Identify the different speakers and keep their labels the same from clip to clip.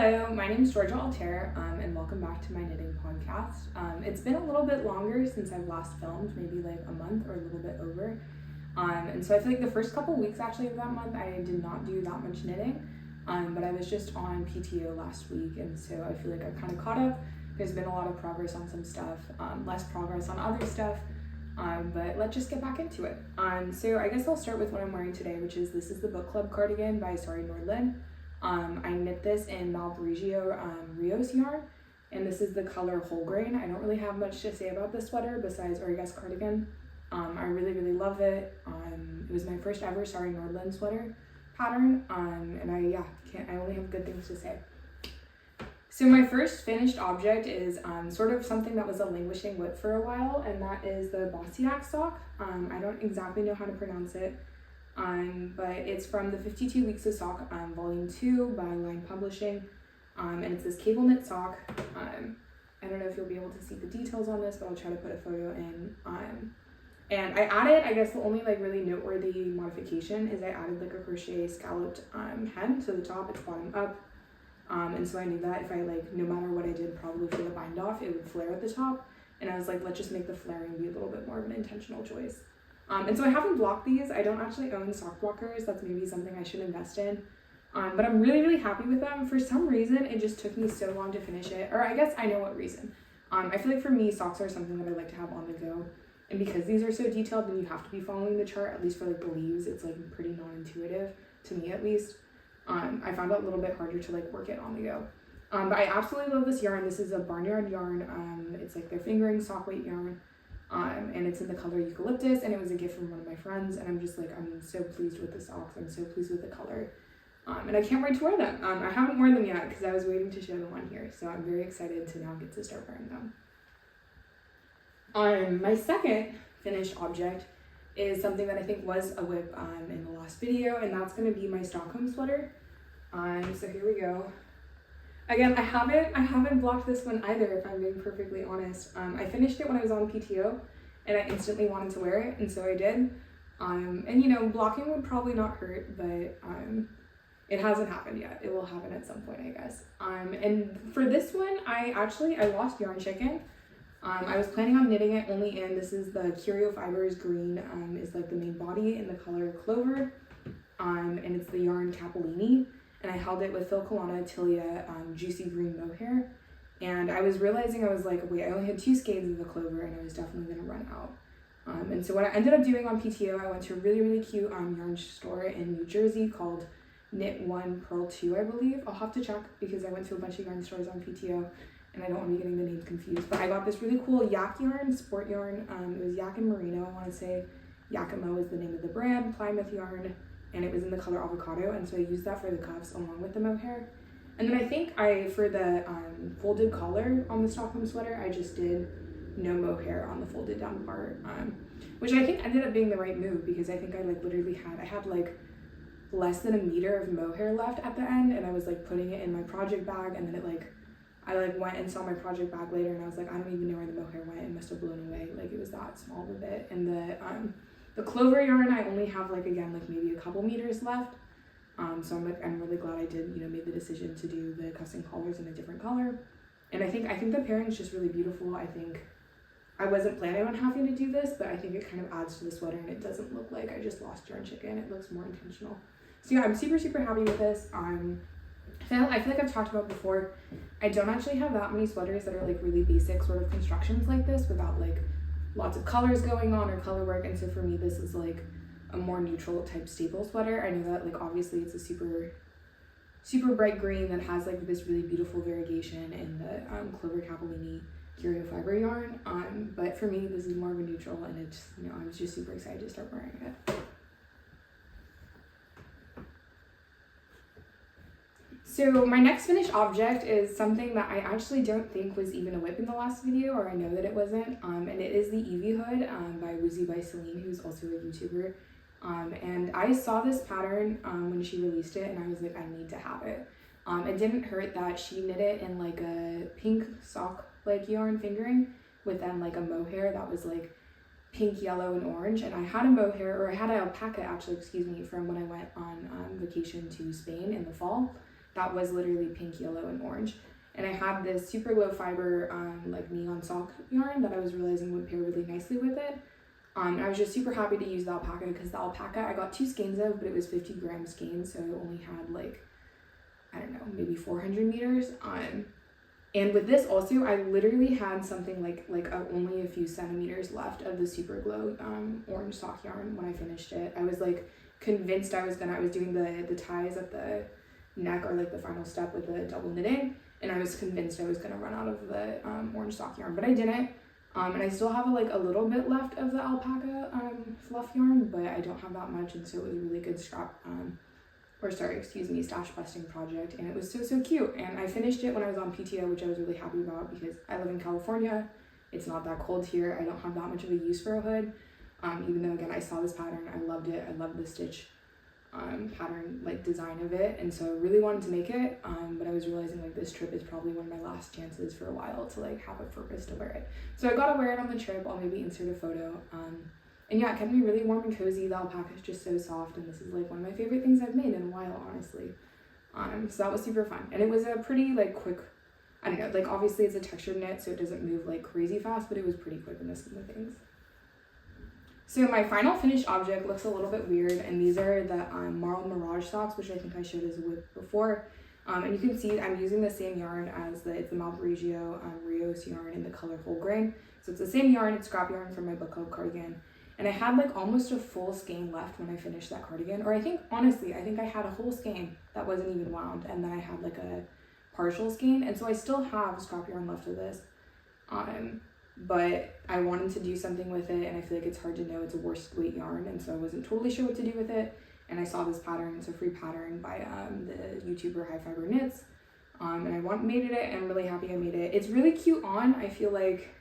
Speaker 1: Hello, my name is Georgia Altair, and welcome back to my knitting podcast. It's been a little bit longer since I've last filmed, maybe like a month or a little bit over. And so I feel like the first couple weeks actually of that month, I did not do that much knitting, but I was just on PTO last week, and so I feel like I've kind of caught up. There's been a lot of progress on some stuff, less progress on other stuff, but let's just get back into it. So I guess I'll start with what I'm wearing today, which is this is the book club cardigan by Sari Nordlund. I knit this in Malabrigo Rios yarn, and this is the color whole grain. I don't really have much to say about this sweater besides, or I guess cardigan. I really love it. It was my first ever Sari Nordlund sweater pattern, and I only have good things to say. So my first finished object is sort of something that was a languishing whip for a while, and that is the Boixac sock. I don't exactly know how to pronounce it. But it's from the 52 Weeks of Sock, volume 2 by Line Publishing, and it's this cable knit sock. I don't know if you'll be able to see the details on this, but I'll try to put a photo in. And I added, I guess the only like really noteworthy modification is I added like a crochet scalloped hem to the top. It's bottom up, and so I knew that if I no matter what I did probably for the bind off, it would flare at the top, and I was like, let's just make the flaring be a little bit more of an intentional choice. And so I haven't blocked these. I don't actually own sock blockers. That's maybe something I should invest in. But I'm really happy with them. For some reason, it just took me so long to finish it. Or I guess I know what reason. I feel like for me, socks are something that I like to have on the go. And because these are so detailed, then you have to be following the chart, at least for like the leaves. It's like pretty non-intuitive, to me at least. I found it a little bit harder to like work it on the go. But I absolutely love this yarn. This is a Barnyard yarn. It's like their fingering sock weight yarn. And it's in the color Eucalyptus, and it was a gift from one of my friends, and I'm just like, I'm so pleased with the socks. I'm so pleased with the color. And I can't wait to wear them. I haven't worn them yet because I was waiting to show them on here, so I'm very excited to now get to start wearing them. My second finished object is something that I think was a whip in the last video, and that's going to be my Stockholm sweater. So here we go. Again, I haven't blocked this one either, if I'm being perfectly honest. I finished it when I was on PTO, and I instantly wanted to wear it, and so I did. And you know, blocking would probably not hurt, but it hasn't happened yet. It will happen at some point, I guess. And for this one, I lost yarn chicken. I was planning on knitting it only in, this is the Curio Fibers green, is like the main body in the color clover, and it's the yarn Capellini. And I held it with Phil Colonna Tilia juicy green mohair. And I was realizing, I was like, wait, I only had 2 skeins of the clover, and I was definitely gonna run out. And so what I ended up doing on PTO, I went to a really cute yarn store in New Jersey called Knit 1 Purl 2, I believe. I'll have to check because I went to a bunch of yarn stores on PTO, and I don't want to be getting the names confused. But I got this really cool yak yarn, sport yarn. It was yak and merino, I want to say. Yakimo is the name of the brand, Plymouth yarn. And it was in the color avocado, and so I used that for the cuffs along with the mohair. And then I think for the folded collar on the Stockholm sweater, I just did no mohair on the folded down part, which I think ended up being the right move because I think I literally had like less than a meter of mohair left at the end, and I was like putting it in my project bag, and then I went and saw my project bag later, and I was like, I don't even know where the mohair went. It must have blown away. Like it was that small of a bit. And the clover yarn, I only have again maybe a couple meters left. So I'm really glad I did, made the decision to do the custom collars in a different color. And I think the pairing is just really beautiful. I think I wasn't planning on having to do this, but I think it kind of adds to the sweater, and it doesn't look like I just lost yarn chicken. It looks more intentional. So yeah, I'm super happy with this. I feel like I've talked about before, I don't actually have that many sweaters that are really basic sort of constructions like this without lots of colors going on or color work, and so for me this is a more neutral type staple sweater. I know that obviously it's a super bright green that has this really beautiful variegation in the Clover Capellini Curio fiber yarn, but for me this is more of a neutral, and it's I was just super excited to start wearing it. So my next finished object is something that I actually don't think was even a whip in the last video, or I know that it wasn't, and it is the Evie hood by Woozy by Celine, who's also a YouTuber. And I saw this pattern when she released it, and I was like, I need to have it. It didn't hurt that she knit it in a pink sock yarn fingering with then a mohair that was pink, yellow, and orange. And I had a mohair, or I had an alpaca actually, from when I went on vacation to Spain in the fall. that was literally pink, yellow, and orange. And I had this super low fiber like neon sock yarn that I was realizing would pair really nicely with it. I was just super happy to use the alpaca because the alpaca I got 2 skeins of, but it was 50 gram skein, so it only had like, I don't know, maybe 400 meters. And with this also, I literally had something like only a few centimeters left of the super glow orange sock yarn when I finished it. I was like convinced I was doing the ties at the neck, or like the final step with the double knitting, and I was convinced I was gonna run out of the orange sock yarn, but I didn't. And I still have like a little bit left of the alpaca fluff yarn, but I don't have that much, and so it was a really good stash busting project, and it was so cute. And I finished it when I was on PTO, which I was really happy about because I live in California. It's not that cold here. I don't have that much of a use for a hood. Even though again I saw this pattern, I loved it. I loved the stitch pattern like design of it, and so I really wanted to make it. But I was realizing like this trip is probably one of my last chances for a while to like have a purpose to wear it. So I gotta wear it on the trip. I'll maybe insert a photo. And yeah, it kept me really warm and cozy. The alpaca is just so soft, and this is like one of my favorite things I've made in a while, honestly. So that was super fun, and it was a pretty like quick, I don't know, like obviously it's a textured knit, so it doesn't move like crazy fast, but it was pretty quick in the scheme of things. So my final finished object looks a little bit weird, and these are the Marl Mirage socks, which I think I showed as a whip before. And you can see I'm using the same yarn as it's the Malabrigo Rios yarn in the color whole grain. So it's the same yarn, it's scrap yarn from my book club cardigan. And I had like almost a full skein left when I finished that cardigan. Or I think I had a whole skein that wasn't even wound, and then I had like a partial skein. And so I still have scrap yarn left of this. But I wanted to do something with it, and I feel like it's hard to know, it's a worsted weight yarn, and so I wasn't totally sure what to do with it. And I saw this pattern, it's a free pattern by the YouTuber High Fiber Knits, and I made it, and I'm really happy I made it. It's really cute on. I feel like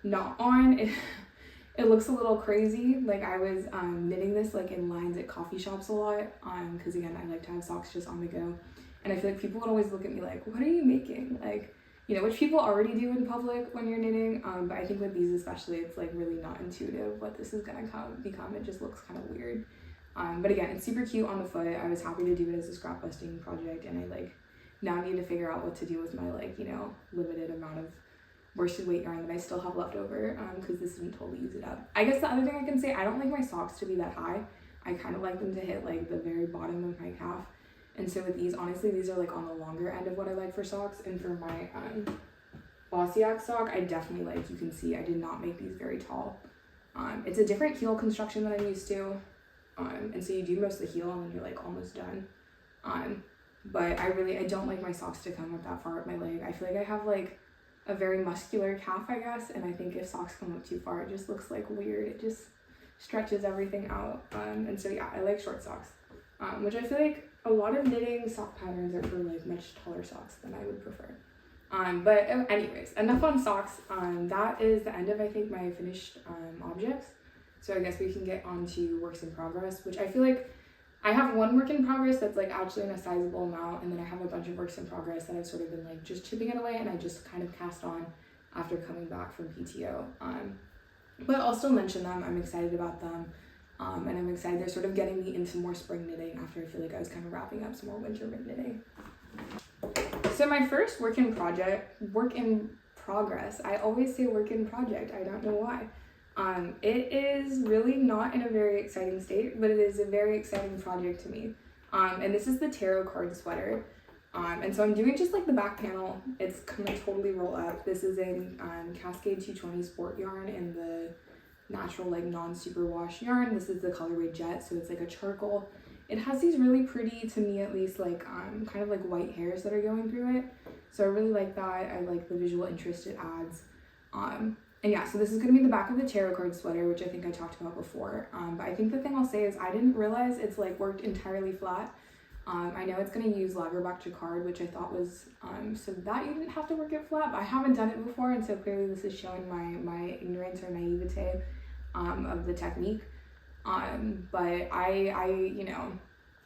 Speaker 1: not on, it looks a little crazy. Like I was knitting this like in lines at coffee shops a lot, because again I like to have socks just on the go, and I feel like people would always look at me like, what are you making? Like, you know, which people already do in public when you're knitting, but I think with these especially, it's like really not intuitive what this is gonna become. It just looks kind of weird. But again, it's super cute on the foot. I was happy to do it as a scrap busting project, and I like now need to figure out what to do with my like, you know, limited amount of worsted weight yarn that I still have left over, because this didn't totally use it up. I guess the other thing I can say, I don't like my socks to be that high. I kind of like them to hit like the very bottom of my calf. And so with these, honestly, these are like on the longer end of what I like for socks. And for my Boixac sock, I definitely like, you can see I did not make these very tall. It's a different heel construction than I'm used to. And so you do most of the heel and then you're like almost done. But I don't like my socks to come up that far up my leg. I feel like I have like a very muscular calf, I guess. And I think if socks come up too far, it just looks like weird. It just stretches everything out. And so yeah, I like short socks, which I feel like a lot of knitting sock patterns are for like much taller socks than I would prefer. But anyways, enough on socks. That is the end of, I think, my finished objects. So I guess we can get on to works in progress, which I feel like I have one work in progress that's like actually in a sizable amount, and then I have a bunch of works in progress that I've sort of been like just chipping it away, and I just kind of cast on after coming back from PTO. But I'll still mention them. I'm excited about them. And I'm excited they're sort of getting me into more spring knitting after I feel like I was kind of wrapping up some more winter knitting. So my first work in progress, I always say work in project, I don't know why. It is really not in a very exciting state, but it is a very exciting project to me. And this is the tarot card sweater. And so I'm doing just like the back panel. It's gonna totally roll up. This is a Cascade 220 sport yarn in the natural like non-superwash yarn. This is the colorway Jet, so it's like a charcoal. It has these really pretty, to me at least, like kind of like white hairs that are going through it. So I really like that. I like the visual interest it adds. And yeah, so this is going to be the back of the tarot card sweater, which I think I talked about before. But I think the thing I'll say is I didn't realize it's like worked entirely flat. I know it's going to use Lagerback jacquard, which I thought was, so that you didn't have to work it flat, but I haven't done it before, and so clearly this is showing my ignorance or naivete of the technique. But I, you know,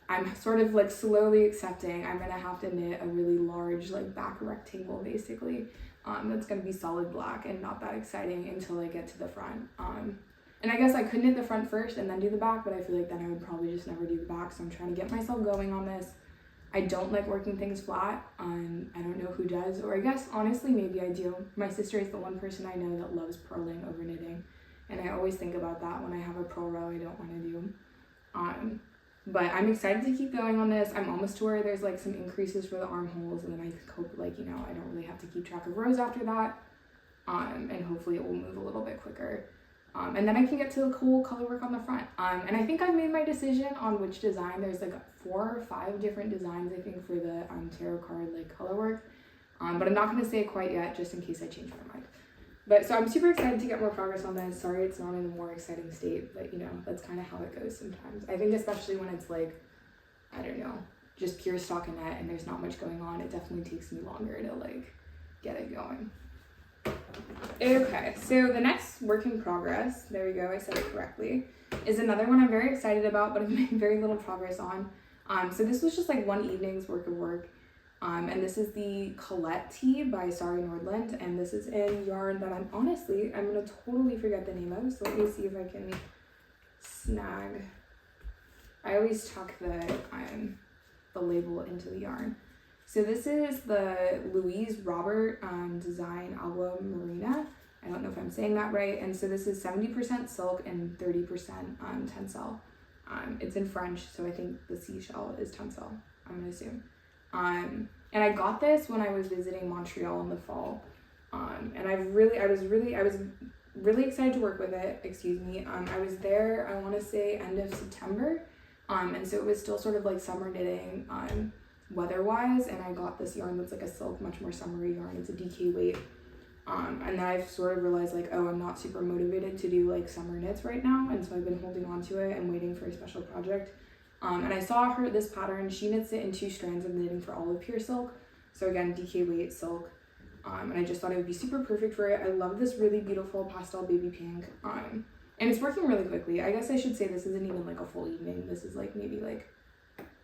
Speaker 1: I'm sort of like slowly accepting I'm going to have to knit a really large like back rectangle basically. That's going to be solid black and not that exciting until I get to the front. And I guess I could knit the front first and then do the back, but I feel like then I would probably just never do the back. So I'm trying to get myself going on this. I don't like working things flat. I don't know who does, or I guess honestly maybe I do. My sister is the one person I know that loves purling over knitting, and I always think about that when I have a purl row I don't want to do. But I'm excited to keep going on this. I'm almost to where there's like some increases for the armholes, and then I hope like, you know, I don't really have to keep track of rows after that. And hopefully it will move a little bit quicker. And then I can get to the cool color work on the front. And I think I've made my decision on which design. There's like 4 or 5 different designs, I think, for the tarot card like color work. But I'm not going to say it quite yet, just in case I change my mind. But so I'm super excited to get more progress on this. Sorry it's not in a more exciting state, but you know, that's kind of how it goes sometimes. I think especially when it's like, I don't know, just pure stockinette and there's not much going on, it definitely takes me longer to like get it going. Okay, so the next work in progress, there we go, I said it correctly, is another one I'm very excited about, but I've made very little progress on. So this was just like one evening's worth of work. And this is the Colette tee by Sari Nordlund, and this is in yarn that I'm gonna totally forget the name of, so let me see if I can snag. I always tuck the label into the yarn. So this is the Louise Robert design Alba Marina. I don't know if I'm saying that right. And so this is 70% silk and 30% tencel. It's in French, so I think the seashell is tencel, I'm gonna assume. And I got this when I was visiting Montreal in the fall. And I was really excited to work with it, excuse me. I was there, I wanna say end of September. And so it was still sort of like summer knitting, weather-wise, and I got this yarn that's like a silk, much more summery yarn. It's a DK weight. And then I've sort of realized like, oh, I'm not super motivated to do like summer knits right now, and so I've been holding on to it and waiting for a special project. And I saw this pattern. She knits it in 2 strands of knitting for olive pure silk. So again, DK weight silk. And I just thought it would be super perfect for it. I love this really beautiful pastel baby pink. And it's working really quickly. I guess I should say this isn't even like a full evening. This is like maybe like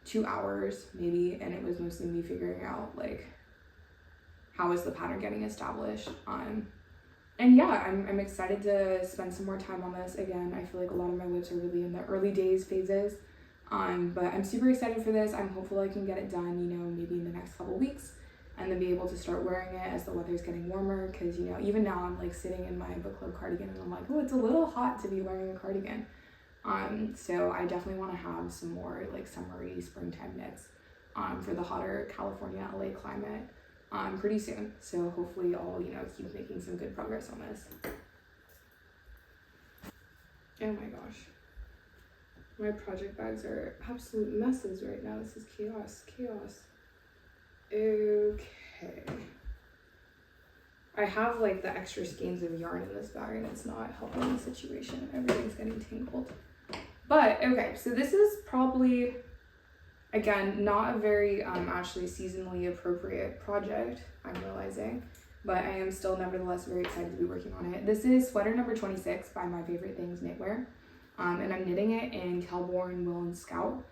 Speaker 1: 2 hours maybe, and it was mostly me figuring out like how is the pattern getting established. And yeah, I'm excited to spend some more time on this. Again, I feel like a lot of my whips are really in the early days phases. But I'm super excited for this. I'm hopeful I can get it done, you know, maybe in the next couple weeks, and then be able to start wearing it as the weather's getting warmer, because, you know, even now I'm like sitting in my book club cardigan and I'm like, oh, it's a little hot to be wearing a cardigan. So I definitely want to have some more like summery springtime knits for the hotter California, LA climate pretty soon. So hopefully I'll, you know, keep making some good progress on this. Oh my gosh. My project bags are absolute messes right now. This is chaos. Okay. I have like the extra skeins of yarn in this bag and it's not helping the situation. Everything's getting tangled. But okay, so this is probably, again, not a very actually seasonally appropriate project, I'm realizing, but I am still nevertheless very excited to be working on it. This is sweater number 26 by My Favorite Things Knitwear. And I'm knitting it in Kelborn Will and Scout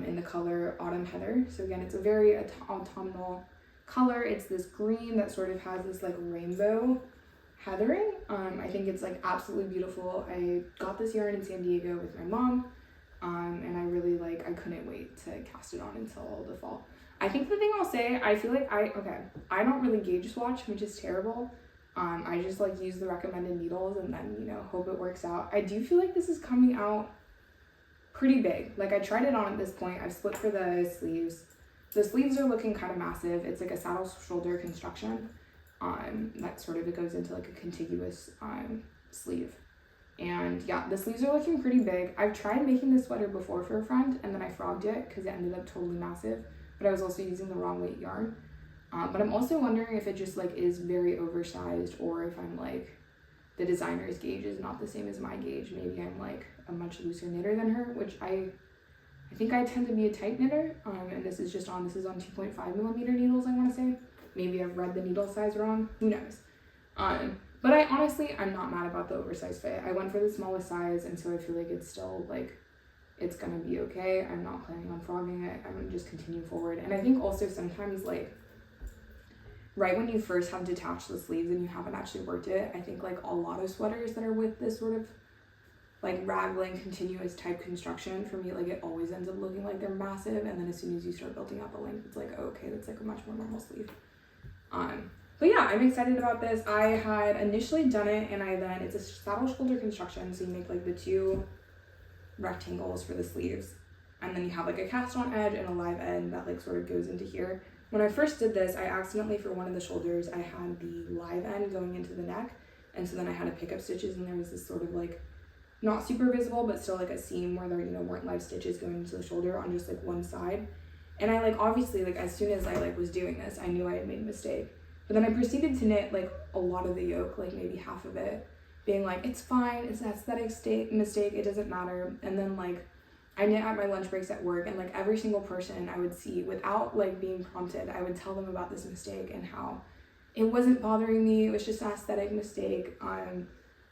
Speaker 1: in the color Autumn Heather. So again, it's a very autumnal color. It's this green that sort of has this like rainbow heathering. I think it's like absolutely beautiful. I got this yarn in San Diego with my mom, and I couldn't wait to cast it on until the fall. I think the thing I'll say, I feel like I don't really gauge swatch, which is terrible. I just like use the recommended needles and then, you know, hope it works out. I do feel like this is coming out pretty big. Like I tried it on at this point. I've split for the sleeves. The sleeves are looking kind of massive. It's like a saddle shoulder construction. That sort of, it goes into like a contiguous sleeve. And yeah, the sleeves are looking pretty big. I've tried making this sweater before for a friend and then I frogged it because it ended up totally massive, but I was also using the wrong weight yarn. But I'm also wondering if it just like is very oversized, or if I'm like, the designer's gauge is not the same as my gauge. Maybe I'm like a much looser knitter than her, which I think I tend to be a tight knitter. And this is on 2.5 millimeter needles, I want to say. Maybe I've read the needle size wrong, who knows. But I'm not mad about the oversized fit. I went for the smallest size, and so I feel like it's still like, it's gonna be okay. I'm not planning on frogging it. I'm gonna just continue forward. And I think also sometimes like, right when you first have detached the sleeves and you haven't actually worked it, I think like a lot of sweaters that are with this sort of like raglan continuous type construction, for me, like it always ends up looking like they're massive, and then as soon as you start building up a length, it's like, oh, okay, that's like a much more normal sleeve. But yeah, I'm excited about this. I had initially done it, and it's a saddle shoulder construction, so you make like the 2 rectangles for the sleeves, and then you have like a cast on edge and a live end that like sort of goes into here. When I first did this, I accidentally, for one of the shoulders, I had the live end going into the neck, and so then I had to pick up stitches, and there was this sort of like not super visible, but still like a seam where there, you know, weren't live stitches going into the shoulder on just like one side. And I like, obviously, like as soon as I like was doing this, I knew I had made a mistake. But then I proceeded to knit like a lot of the yoke, like maybe half of it, being like, it's fine, it's an aesthetic mistake, it doesn't matter. And then like I knit at my lunch breaks at work, and like every single person I would see, without like being prompted, I would tell them about this mistake and how it wasn't bothering me, it was just an aesthetic mistake.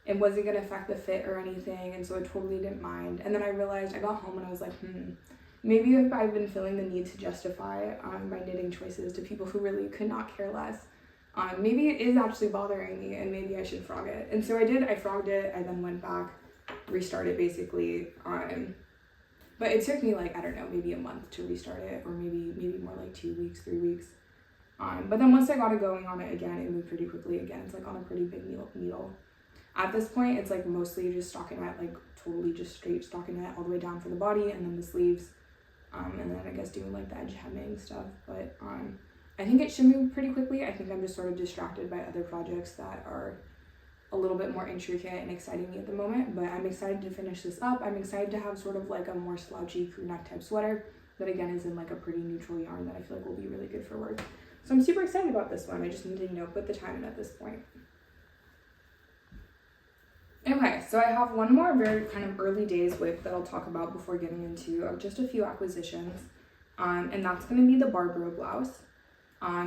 Speaker 1: It wasn't gonna affect the fit or anything, and so I totally didn't mind. And then I realized, I got home and I was like, maybe if I've been feeling the need to justify my knitting choices to people who really could not care less, maybe it is actually bothering me, and maybe I should frog it. And so I did, I frogged it, I then went back, restarted basically. But it took me like, I don't know, maybe a month to restart it, or maybe more like 2 weeks, 3 weeks. But then once I got it going on it again, it moved pretty quickly again. It's like on a pretty big needle. At this point, it's like mostly just stockinette, like totally just straight stockinette all the way down for the body, and then the sleeves, and then I guess doing like the edge hemming stuff. But I think it should move pretty quickly. I think I'm just sort of distracted by other projects that are a little bit more intricate and exciting me at the moment, but I'm excited to finish this up. I'm excited to have sort of like a more slouchy crew neck type sweater that again is in like a pretty neutral yarn that I feel like will be really good for work. So I'm super excited about this one. I just need to, you know, put the time in at this point. Okay, so I have one more very kind of early days whip that I'll talk about before getting into just a few acquisitions, and that's going to be the Barbroe Blouse.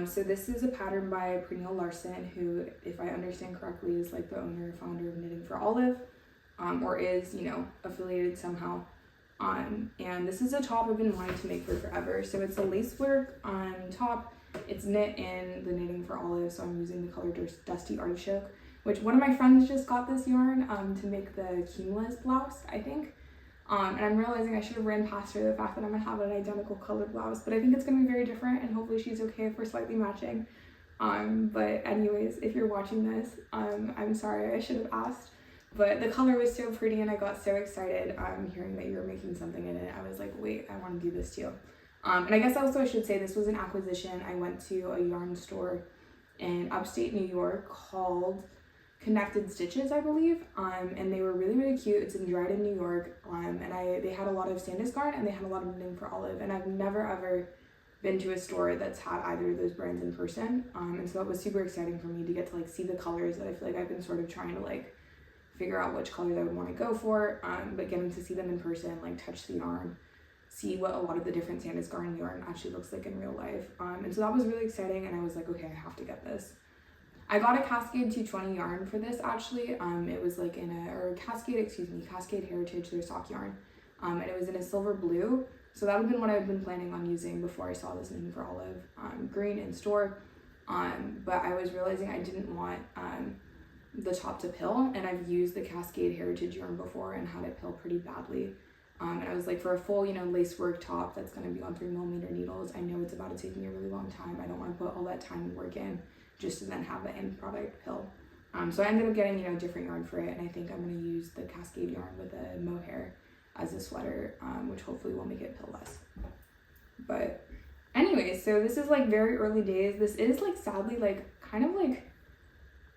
Speaker 1: So this is a pattern by Pernille Larsen, who, if I understand correctly, is like the owner and founder of Knitting for Olive, or is, you know, affiliated somehow. And this is a top I've been wanting to make for forever. So it's a lacework top. It's knit in the Knitting for Olive, so I'm using the color Dusty Artichoke, which one of my friends just got this yarn to make the Cumulus blouse, I think. And I'm realizing I should have ran past her the fact that I'm gonna have an identical colored blouse, but I think it's gonna be very different, and hopefully she's okay if we're slightly matching. But anyways, if you're watching this, I'm sorry, I should have asked, but the color was so pretty and I got so excited hearing that you were making something in it. I was like, wait, I want to do this too. And I guess also I should say this was an acquisition. I went to a yarn store in upstate New York called Connected Stitches, I believe, and they were really, really cute. It's in Dryden, New York, and they had a lot of Sandusgarn and they had a lot of Knitting for Olive, and I've never ever been to a store that's had either of those brands in person, and so that was super exciting for me to get to like see the colors that I feel like I've been sort of trying to like figure out which colors I would want to go for, but getting to see them in person, like touch the yarn, see what a lot of the different Sandusgarn yarn actually looks like in real life, and so that was really exciting, and I was like, okay, I have to get this. I got a Cascade 220 yarn for this actually. It was like in Cascade Heritage, their sock yarn. And it was in a silver blue. So that would have been what I've been planning on using before I saw this Knitting for Olive green in store. But I was realizing I didn't want the top to pill, and I've used the Cascade Heritage yarn before and had it pill pretty badly. And I was like, for a full, you know, lace work top that's gonna be on 3mm needles, I know it's about to take me a really long time. I don't want to put all that time and work in just to then have the end product pill. So I ended up getting, you know, different yarn for it, and I think I'm going to use the Cascade yarn with the mohair as a sweater, which hopefully will make it pill less. But anyways, so this is like very early days. This is like sadly like kind of like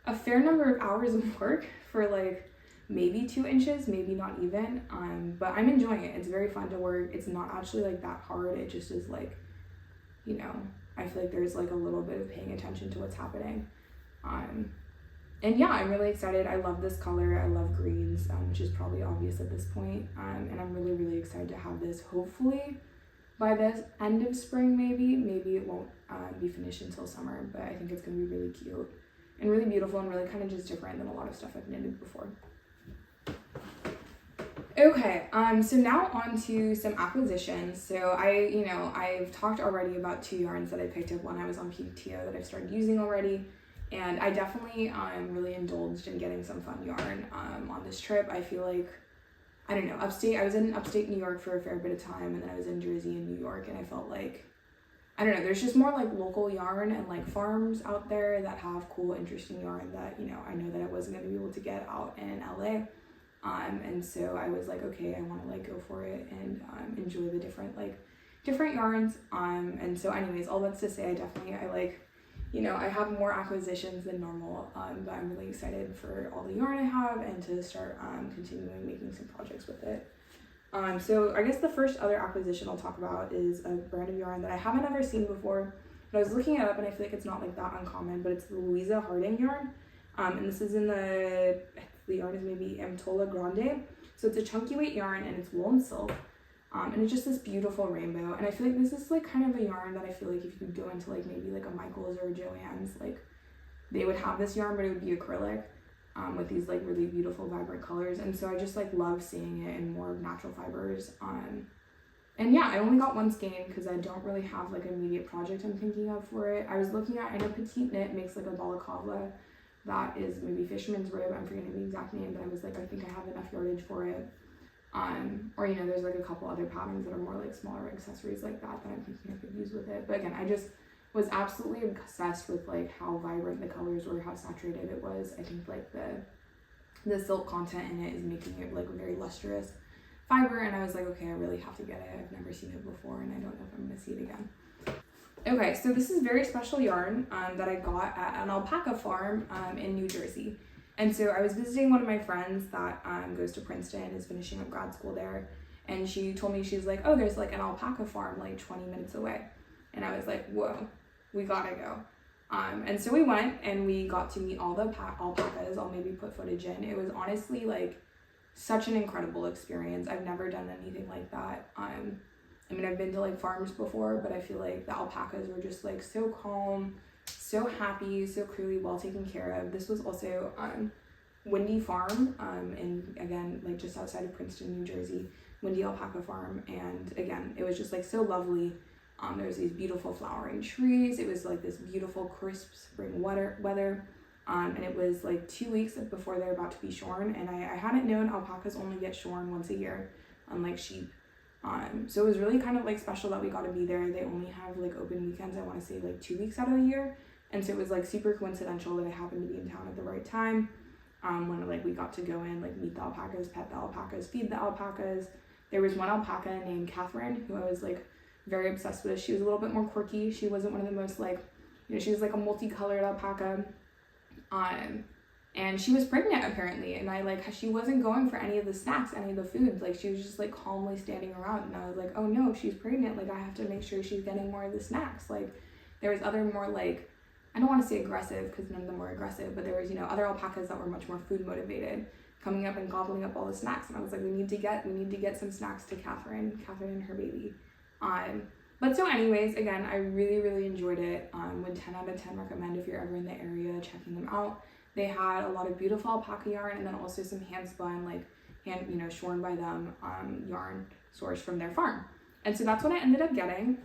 Speaker 1: a fair number of hours of work for like maybe 2 inches, maybe not even, but I'm enjoying it. It's very fun to work. It's not actually like that hard. It just is like, you know, I feel like there's like a little bit of paying attention to what's happening. And yeah, I'm really excited. I love this color. I love greens, which is probably obvious at this point. And I'm really, really excited to have this hopefully by the end of spring, maybe. Maybe it won't be finished until summer, but I think it's gonna be really cute and really beautiful and really kind of just different than a lot of stuff I've knitted before. Okay, so now on to some acquisitions. So I've talked already about 2 yarns that I picked up when I was on PTO that I've started using already, and I definitely really indulged in getting some fun yarn on this trip. I feel like I don't know, I was in upstate New York for a fair bit of time, and then I was in Jersey and New York, and I felt like, I don't know, there's just more like local yarn and like farms out there that have cool, interesting yarn that, you know, I know that I wasn't going to be able to get out in LA. And so I was like, okay, I want to like go for it and enjoy the different yarns. And so anyways, all that's to say, I like, you know, I have more acquisitions than normal, but I'm really excited for all the yarn I have and to start continuing making some projects with it. So I guess the first other acquisition I'll talk about is a brand of yarn that I haven't ever seen before, but I was looking it up and I feel like it's not like that uncommon, but it's the Louisa Harding yarn. And this is in the yarn is maybe Amtola Grande. So it's a chunky weight yarn and it's wool and silk. And it's just this beautiful rainbow. And I feel like this is like kind of a yarn that I feel like if you go into like maybe like a Michael's or a Joann's, like they would have this yarn, but it would be acrylic with these like really beautiful vibrant colors. And so I just like love seeing it in more natural fibers. And yeah, I only got one skein because I don't really have like an immediate project I'm thinking of for it. I was looking at, I know PetiteKnit makes like a balaclava that is maybe fisherman's rib, I'm forgetting the exact name, but I was like, I think I have enough yardage for it. Or, you know, there's like a couple other patterns that are more like smaller accessories like that I'm thinking I could use with it. But again, I just was absolutely obsessed with like how vibrant the colors were, how saturated it was. I think like the silk content in it is making it like a very lustrous fiber, and I was like, okay, I really have to get it. I've never seen it before and I don't know if I'm gonna see it again. Okay, so this is very special yarn that I got at an alpaca farm in New Jersey. And so I was visiting one of my friends that goes to Princeton, is finishing up grad school there. And she told me, she's like, oh, there's like an alpaca farm like 20 minutes away. And I was like, whoa, we gotta go. And so we went and we got to meet all the alpacas. I'll maybe put footage in. It was honestly like such an incredible experience. I've never done anything like that. I mean, I've been to like farms before, but I feel like the alpacas were just like so calm, so happy, so clearly well taken care of. This was also Windy Farm, and again, like just outside of Princeton, New Jersey, Windy Alpaca Farm. And again, it was just like so lovely. There was these beautiful flowering trees. It was like this beautiful crisp spring weather. And it was like 2 weeks before they're about to be shorn. And I hadn't known alpacas only get shorn once a year, unlike sheep. So it was really kind of like special that we got to be there. They only have like open weekends, I want to say like 2 weeks out of the year. And so it was like super coincidental that I happened to be in town at the right time. When like we got to go in, like meet the alpacas, pet the alpacas, feed the alpacas. There was one alpaca named Catherine who I was like very obsessed with. She was a little bit more quirky. She wasn't one of the most like, you know, she was like a multicolored alpaca. And she was pregnant apparently, and she wasn't going for any of the snacks, any of the foods. Like she was just like calmly standing around, and I was like, oh no, she's pregnant. Like I have to make sure she's getting more of the snacks. Like there was other more like, I don't want to say aggressive because none of them were aggressive, but there was, you know, other alpacas that were much more food motivated coming up and gobbling up all the snacks. And I was like, we need to get some snacks to Catherine and her baby. But so anyways, again, I really, really enjoyed it. Would 10 out of 10 recommend if you're ever in the area checking them out. They had a lot of beautiful alpaca yarn and then also some hand spun, like shorn by them yarn sourced from their farm. And so that's what I ended up getting.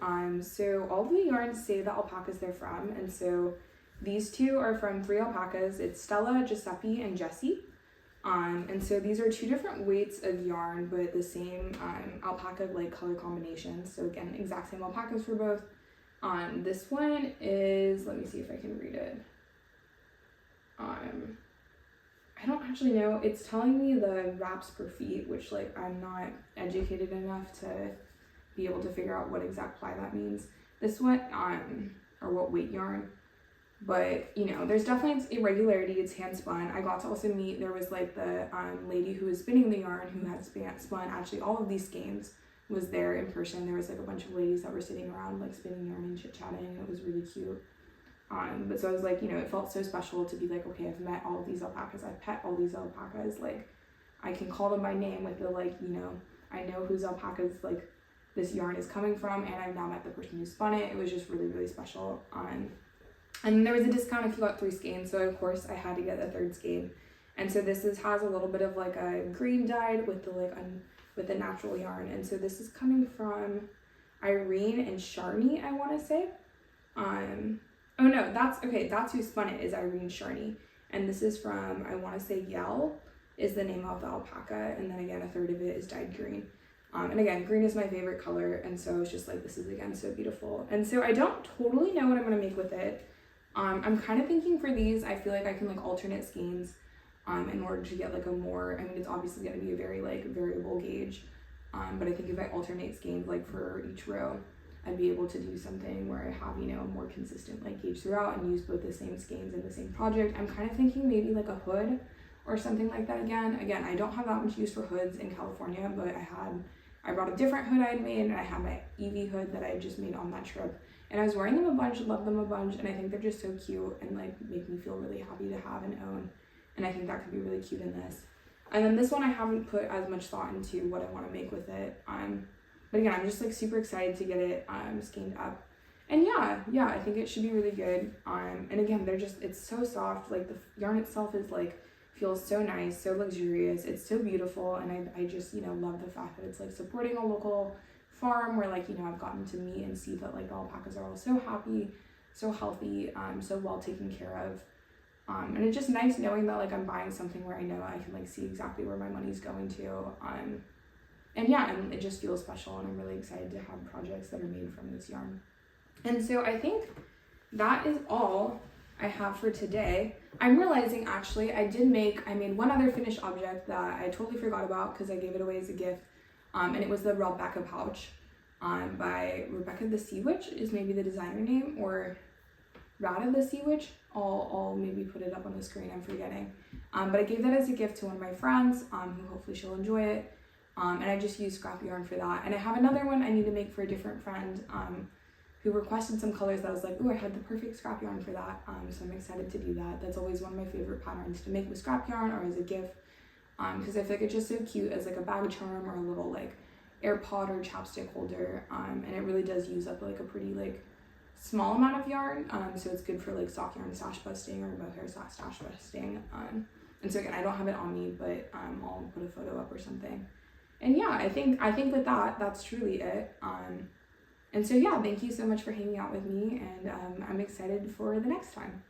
Speaker 1: So all the yarns say the alpacas they're from. And so these two are from 3 alpacas. It's Stella, Giuseppe, and Jessie. And so these are 2 different weights of yarn, but the same alpaca like color combinations. So again, exact same alpacas for both. This one is, let me see if I can read it. I don't actually know. It's telling me the wraps per feet, which like I'm not educated enough to be able to figure out what exact ply that means. This one, or what weight yarn. But, you know, there's definitely irregularity. It's hand spun. I got to also meet, there was like the lady who was spinning the yarn who had spun actually all of these skeins was there in person. There was like a bunch of ladies that were sitting around like spinning yarn and chit-chatting, and it was really cute. But so I was like, you know, it felt so special to be like, okay, I've met all of these alpacas, I've pet all these alpacas, like I can call them by name with the like, you know, I know whose alpacas like this yarn is coming from, and I've now met the person who spun it. It was just really, really special. And there was a discount if you got 3 skeins, so of course I had to get a 3rd skein. And so this has a little bit of like a green dyed with the like with the natural yarn. And so this is coming from Irene and Sharni, I want to say. Oh no, that's who spun it, is Irene Sharni. And this is from, I want to say Yell. is the name of the alpaca, and then again a third of it is dyed green. And again, green is my favorite color, and so it's just like, this is again so beautiful. And so I don't totally know what I'm gonna make with it. I'm kind of thinking for these, I feel like I can like alternate skeins in order to get like a more, I mean, it's obviously gonna be a very like variable gauge, but I think if I alternate skeins like for each row, I'd be able to do something where I have, you know, a more consistent like gauge throughout and use both the same skeins in the same project. I'm kind of thinking maybe like a hood or something like that again. Again, I don't have that much use for hoods in California, but I brought a different hood I had made, and I had my Evie hood that I just made on that trip. And I was wearing them a bunch, love them a bunch, and I think they're just so cute and like make me feel really happy to have and own. And I think that could be really cute in this. And then this one I haven't put as much thought into what I want to make with it. But again, I'm just like super excited to get it skeined up. And yeah, I think it should be really good. And again, it's so soft. Like the yarn itself is like, feels so nice, so luxurious. It's so beautiful, and I just, you know, love the fact that it's like supporting a local farm where like, you know, I've gotten to meet and see that like the alpacas are all so happy, so healthy, so well taken care of. And it's just nice knowing that like I'm buying something where I know I can like see exactly where my money's going to. And yeah, and it just feels special, and I'm really excited to have projects that are made from this yarn. And so I think that is all I have for today. I'm realizing actually I made one other finished object that I totally forgot about because I gave it away as a gift, and it was the Alpaca pouch by Rebecca the Sea Witch is maybe the designer name, or Rada the Sea Witch. I'll maybe put it up on the screen, I'm forgetting. But I gave that as a gift to one of my friends who hopefully she'll enjoy it, and I just used scrap yarn for that. And I have another one I need to make for a different friend who requested some colors that I was like, oh, I had the perfect scrap yarn for that. So I'm excited to do that. That's always one of my favorite patterns to make with scrap yarn or as a gift. Because I feel like it's just so cute as like a bag charm or a little like AirPod or chapstick holder. And it really does use up like a pretty like small amount of yarn. So it's good for like sock yarn stash busting or mohair stash busting. And so again, I don't have it on me, but I'll put a photo up or something. And yeah, I think with that, that's truly it. And so yeah, thank you so much for hanging out with me, and I'm excited for the next time.